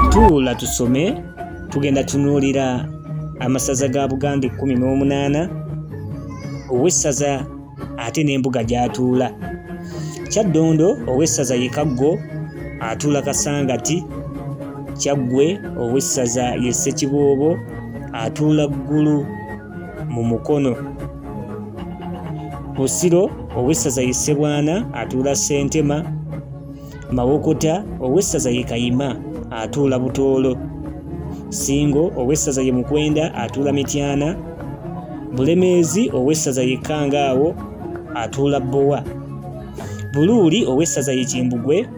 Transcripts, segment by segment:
Tuula tusome. Tugenda tunuulira amasaza ga Buganda 18 owessaza ate n'embuga gy'atuula. Kyaddondo owessaza ye Kaggo atuula Kasangati. Kyaggwe owessaza ye Ssekiboobo atuula Ggulu mu Mukono. Busiro owessaza ye Ssebwana atuula Ssentema. Mawokota owessaza ye Kayima atuula Butoolo. Singo owessaza ye Mukwenda atuula Mityana. Bulemeezi owessaza ye Kangaawo atuula Bbowa. Buluuli owessaza ye Kimbugwe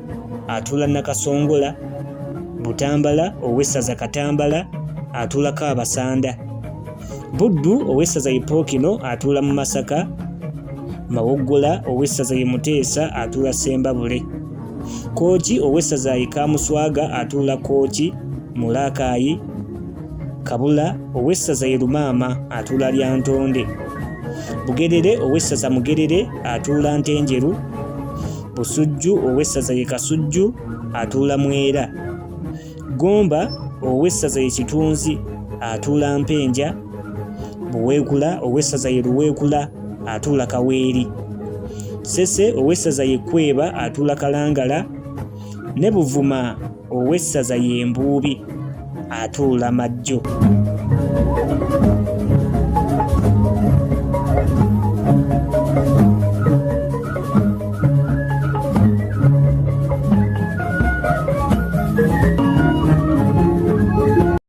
atuula Nakasongola. Butambala owessaza Katambala atuula Kaabasanda. Buddu owessaza ye Pookino atuula mu Masaka. Mawoggola owessaza ye Muteesa atuula Ssembabule. Kooki owessaza ye Kaamuswaga atuula Kooki mu Laakaayi. Kabula owessaza ye Lumaama atuula Lyantonde. Bugerere owessaza Mugerere atuula Ntenjeru. Busujju owessaza ye Kasujju atuula Mwera. Gomba owessaza ye Kitunzi atuula Mpenja. Buweekula owessaza ye Luweekula atuula Kaweeri. Ssese owessaza ye Kweba atuula Kalangala. Ne Buvuma owessaza ye Mbuubi atuula Majjo.